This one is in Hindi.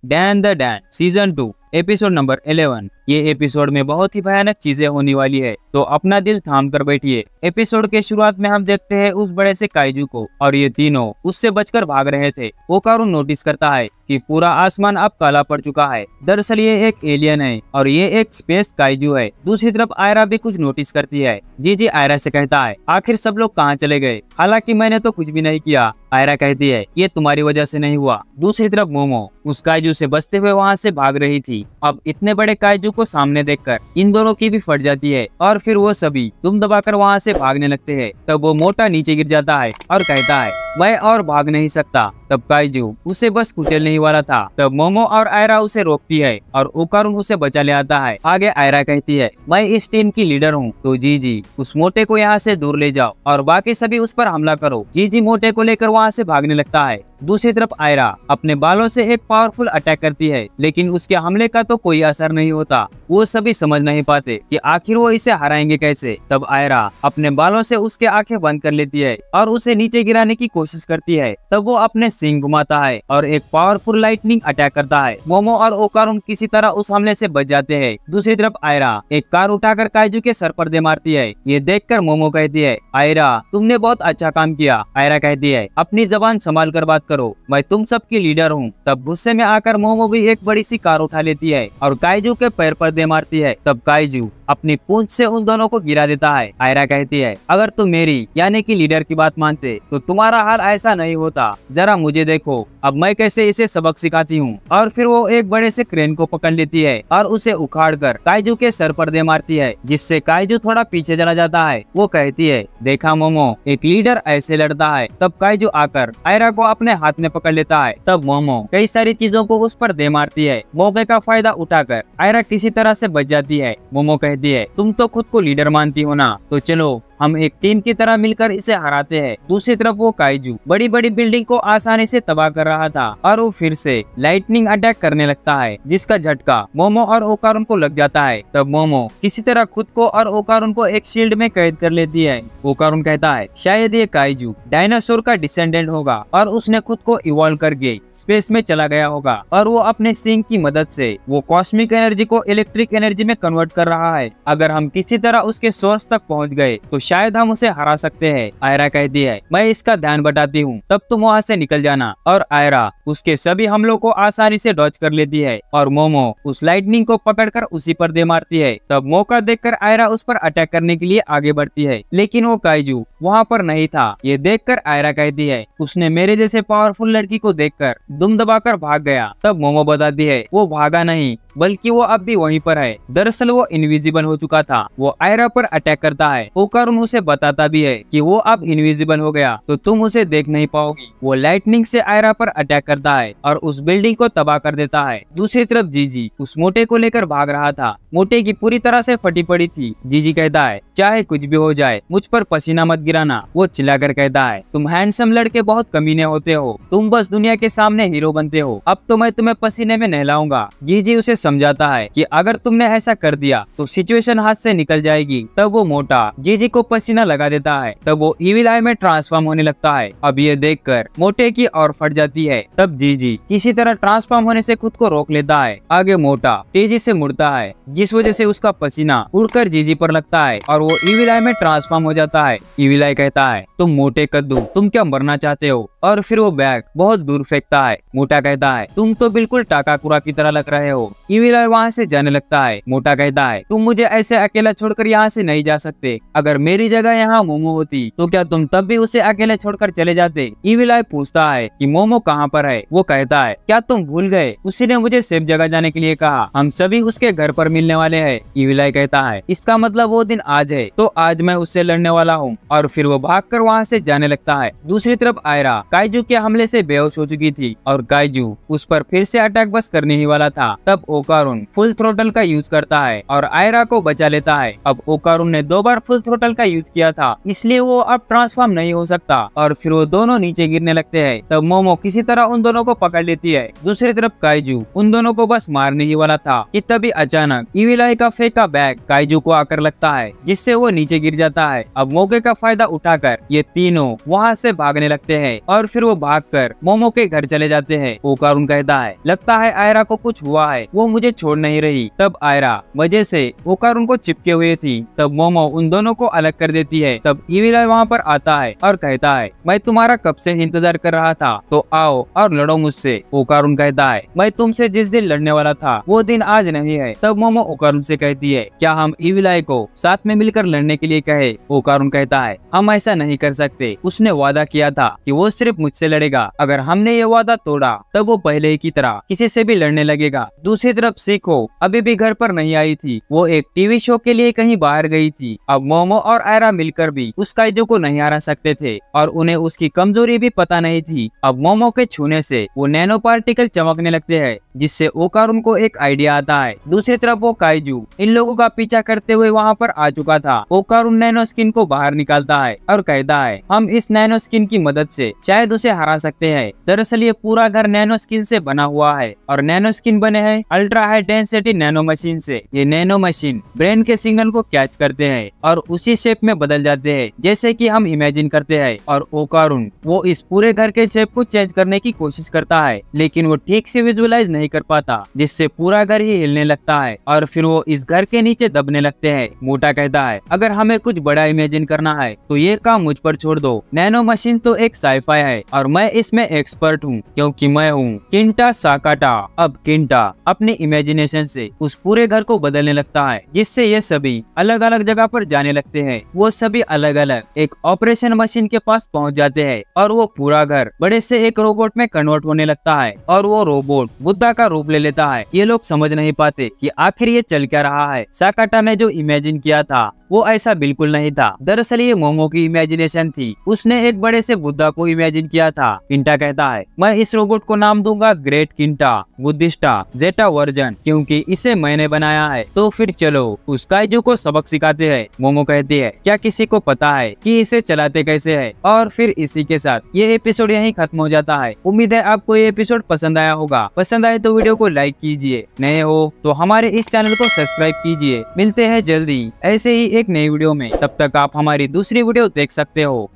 Dan the Dan season 2 episode number 11। ये एपिसोड में बहुत ही भयानक चीजें होने वाली है, तो अपना दिल थाम कर बैठिए। एपिसोड के शुरुआत में हम देखते हैं उस बड़े से काइजू को, और ये तीनों उससे बचकर भाग रहे थे। ओकारुन नोटिस करता है कि पूरा आसमान अब काला पड़ चुका है। दरअसल ये एक एलियन है और ये एक स्पेस काइजू है। दूसरी तरफ आयरा भी कुछ नोटिस करती है। जी आयरा से कहता है, आखिर सब लोग कहाँ चले गए? हालांकि मैंने तो कुछ भी नहीं किया। आयरा कहती है, ये तुम्हारी वजह से नहीं हुआ। दूसरी तरफ मोमो उस काइजू से बचते हुए वहाँ से भाग रही थी। अब इतने बड़े काइजू को सामने देखकर इन दोनों की भी फट जाती है और फिर वो सभी दुम दबाकर वहाँ से भागने लगते हैं। तब वो मोटा नीचे गिर जाता है और कहता है, मैं और भाग नहीं सकता। तब काइजू उसे बस कुचलने ही वाला था। तब मोमो और आयरा उसे रोकती है और ओकारुन उसे बचा ले आता है। आगे आयरा कहती है, मैं इस टीम की लीडर हूँ, तो जी उस मोटे को यहाँ से दूर ले जाओ और बाकी सभी उस पर हमला करो। जी मोटे को लेकर वहाँ से भागने लगता है। दूसरी तरफ आयरा अपने बालों से एक पावरफुल अटैक करती है, लेकिन उसके हमले का तो कोई असर नहीं होता। वो सभी समझ नहीं पाते कि आखिर वो इसे हराएंगे कैसे। तब आयरा अपने बालों से उसके आंखें बंद कर लेती है और उसे नीचे गिराने की कोशिश करती है। तब वो अपने सींग घुमाता है और एक पावरफुल लाइटनिंग अटैक करता है। मोमो और ओकारुन किसी तरह उस हमले से बच जाते हैं। दूसरी तरफ आयरा एक कार उठाकर काइजू के सर पर दे मारती है। ये देखकर मोमो कहती है, आयरा तुमने बहुत अच्छा काम किया। आयरा कहती है, अपनी जबान संभाल कर बात करो, मैं तुम सबकी लीडर हूँ। तब गुस्से में आकर मोमो भी एक बड़ी सी कार उठा लेती है और काइजू के पैर पर दे मारती है। तब काइजू अपनी पूंछ से उन दोनों को गिरा देता है। आयरा कहती है, अगर तुम मेरी यानी कि लीडर की बात मानते तो तुम्हारा हाल ऐसा नहीं होता। जरा मुझे देखो, अब मैं कैसे इसे सबक सिखाती हूँ। और फिर वो एक बड़े से क्रेन को पकड़ लेती है और उसे उखाड़कर काइजू के सर पर दे मारती है, जिससे काइजू थोड़ा पीछे चला जाता है। वो कहती है, देखा मोमो, एक लीडर ऐसे लड़ता है। तब काइजू आकर आयरा को अपने हाथ में पकड़ लेता है। तब मोमो कई सारी चीजों को उस पर दे मारती है। मौके का फायदा उठाकर आयरा किसी तरह से बच जाती है। मोमो कहती है, तुम तो खुद को लीडर मानती हो ना, तो चलो हम एक टीम की तरह मिलकर इसे हराते हैं। दूसरी तरफ वो काइजू बड़ी बड़ी बिल्डिंग को आसानी से तबाह कर रहा था और वो फिर से लाइटनिंग अटैक करने लगता है, जिसका झटका मोमो और ओकारुन को लग जाता है। तब मोमो किसी तरह खुद को और ओकारुन को एक शील्ड में कैद कर लेती है। ओकारुन कहता है, शायद ये काइजू डायनासोर का डिसेंडेंट होगा और उसने खुद को इवॉल्व करके स्पेस में चला गया होगा और वो अपने सिंग की मदद से वो कॉस्मिक एनर्जी को इलेक्ट्रिक एनर्जी में कन्वर्ट कर रहा है। अगर हम किसी तरह उसके सोर्स तक पहुंच गए तो शायद हम उसे हरा सकते हैं। आयरा कहती है, मैं इसका ध्यान बटाती हूँ, तब तुम वहाँ से निकल जाना। और आयरा उसके सभी हमलों को आसानी से डॉज कर लेती है और मोमो उस लाइटनिंग को पकड़कर उसी पर दे मारती है। तब मौका देखकर आयरा उस पर अटैक करने के लिए आगे बढ़ती है, लेकिन वो काइजू वहाँ पर नहीं था। ये देखकर आयरा कहती है, उसने मेरे जैसे पावरफुल लड़की को देखकर दुम दबाकर भाग गया। तब मोमो बताती है, वो भागा नहीं बल्कि वो अब भी वहीं पर है। दरअसल वो इनविजिबल हो चुका था। वो आयरा पर अटैक करता है। ओकारुन उसे बताता भी है कि वो अब इनविजिबल हो गया तो तुम उसे देख नहीं पाओगी। वो लाइटनिंग से आयरा पर अटैक करता है और उस बिल्डिंग को तबाह कर देता है। दूसरी तरफ जीजी उस मोटे को लेकर भाग रहा था। मोटे की पूरी तरह से फटी पड़ी थी। जीजी कहता है, चाहे कुछ भी हो जाए मुझ पर पसीना मत गिराना। वो चिल्लाकर कहता है, तुम हैंडसम लड़के बहुत कमीने होते हो, तुम बस दुनिया के सामने हीरो बनते हो, अब तो मैं तुम्हें पसीने में नहलाऊंगा। जीजी उसे समझाता है कि अगर तुमने ऐसा कर दिया तो सिचुएशन हाथ से निकल जाएगी। तब वो मोटा जीजी को पसीना लगा देता है। तब वो इविल आई में ट्रांसफॉर्म होने लगता है। अब ये देखकर मोटे की और फट जाती है। तब जीजी किसी तरह ट्रांसफॉर्म होने से खुद को रोक लेता है। आगे मोटा तेजी से मुड़ता है, जिस वजह से उसका पसीना उड़कर जीजी पर लगता है और वो इविल आई में ट्रांसफॉर्म हो जाता है। इविल आई कहता है, तुम मोटे कद्दू, तुम क्या मरना चाहते हो? और फिर वो बैग बहुत दूर फेंकता है। मोटा कहता है, तुम तो बिल्कुल टाकाकुरा की तरह लग रहे हो। इविल आई वहाँ से जाने लगता है। मोटा कहता है, तुम मुझे ऐसे अकेला छोड़कर यहाँ से नहीं जा सकते। अगर मेरी जगह यहाँ मोमो होती तो क्या तुम तब भी उसे अकेले छोड़कर चले जाते? इविल आई पूछता है कि मोमो कहाँ पर है? वो कहता है, क्या तुम भूल गए? उसी ने मुझे सेफ जगह जाने के लिए कहा, हम सभी उसके घर पर मिलने वाले हैं। इविल आई कहता है, इसका मतलब वो दिन आज है, तो आज मैं उससे लड़ने वाला हूँ। और फिर वो भागकर वहाँ से जाने लगता है। दूसरी तरफ आयरा काइजू के हमले से बेहोश हो चुकी थी और काइजू उस पर फिर से अटैक बस करने ही वाला था। तब ओकारुन फुल थ्रोटल का यूज करता है और आयरा को बचा लेता है। अब ओकारुन ने 2 बार फुल थ्रोटल का यूज किया था, इसलिए वो अब ट्रांसफॉर्म नहीं हो सकता और फिर वो दोनों नीचे गिरने लगते हैं। तब मोमो किसी तरह उन दोनों को पकड़ लेती है। दूसरी तरफ काइजू उन दोनों को बस मारने ही वाला था कि तभी अचानक इविल आई का फेंका बैग काइजू को आकर लगता है, जिससे वो नीचे गिर जाता है। अब मौके का फायदा उठाकर ये तीनों वहाँ से भागने लगते हैं और और फिर वो भागकर मोमो के घर चले जाते हैं। ओकारुन कहता है लगता है आयरा को कुछ हुआ है, वो मुझे छोड़ नहीं रही। तब आयरा वजह से ओकारुन को चिपके हुए थी। तब मोमो उन दोनों को अलग कर देती है। तब इविल आय वहाँ पर आता है और कहता है मैं तुम्हारा कब से इंतजार कर रहा था, तो आओ और लड़ो मुझसे। ओकारुन कहता है मैं तुमसे जिस दिन लड़ने वाला था वो दिन आज नहीं है। तब मोमो ओकारुन से कहती है क्या हम इविल आय को साथ में मिलकर लड़ने के लिए कहे। ओकारुन कहता है हम ऐसा नहीं कर सकते, उसने वादा किया था कि वो सिर्फ मुझसे लड़ेगा। अगर हमने ये वादा तोड़ा तब वो पहले ही की तरह किसी से भी लड़ने लगेगा। दूसरी तरफ सीखो अभी भी घर पर नहीं आई थी, वो एक टीवी शो के लिए कहीं बाहर गई थी। अब मोमो और आयरा मिलकर भी उस काइजू को नहीं हरा सकते थे और उन्हें उसकी कमजोरी भी पता नहीं थी। अब मोमो के छूने से वो नैनो पार्टिकल चमकने लगते हैं, जिससे ओकारुन को एक आइडिया आता है। दूसरी तरफ वो काइजू इन लोगों का पीछा करते हुए वहाँ पर आ चुका था। ओकारुन नैनो स्किन को बाहर निकालता है और कहता है हम इस नैनो स्किन की मदद से शायद उसे हरा सकते हैं। दरअसल ये पूरा घर नैनो स्किन से बना हुआ है और नैनो स्किन बने हैं ultra high density nano machine से। ये नैनो मशीन ब्रेन के सिग्नल को कैच करते हैं और उसी शेप में बदल जाते हैं जैसे कि हम इमेजिन करते हैं। और ओकारुन वो इस पूरे घर के शेप को चेंज करने की कोशिश करता है, लेकिन वो ठीक से विजुअलाइज नहीं कर पाता, जिससे पूरा घर ही हिलने लगता है और फिर वो इस घर के नीचे दबने लगते हैं। मोटा कहता है अगर हमें कुछ बड़ा इमेजिन करना है तो ये काम मुझ पर छोड़ दो। नैनो मशीन तो एक साईफाई है और मैं इसमें एक्सपर्ट हूँ क्योंकि मैं हूँ किंटा साकाटा। अब किंटा अपने इमेजिनेशन से उस पूरे घर को बदलने लगता है, जिससे ये सभी अलग अलग जगह पर जाने लगते हैं। वो सभी अलग अलग एक ऑपरेशन मशीन के पास पहुंच जाते हैं और वो पूरा घर बड़े से एक रोबोट में कन्वर्ट होने लगता है और वो रोबोट बुद्धा का रूप ले लेता है। ये लोग समझ नहीं पाते कि आखिर ये चल क्या रहा है। साकाटा ने जो इमेजिन किया था वो ऐसा बिल्कुल नहीं था। दरअसल ये मोमो की इमेजिनेशन थी, उसने एक बड़े से बुद्धा को इमेजिन किया था। किंटा कहता है मैं इस रोबोट को नाम दूंगा ग्रेट किंटा बुद्धिस्टा जेटा वर्जन, क्योंकि इसे मैंने बनाया है। तो फिर चलो उस काइजू को सबक सिखाते हैं। मोमो कहती है क्या किसी को पता है कि इसे चलाते कैसे है। और फिर इसी के साथ ये एपिसोड यहीं खत्म हो जाता है। उम्मीद है आपको ये एपिसोड पसंद आया होगा। पसंद आए तो वीडियो को लाइक कीजिए, नए हो तो हमारे इस चैनल को सब्सक्राइब कीजिए। मिलते हैं जल्दी ऐसे ही एक नई वीडियो में, तब तक आप हमारी दूसरी वीडियो देख सकते हो।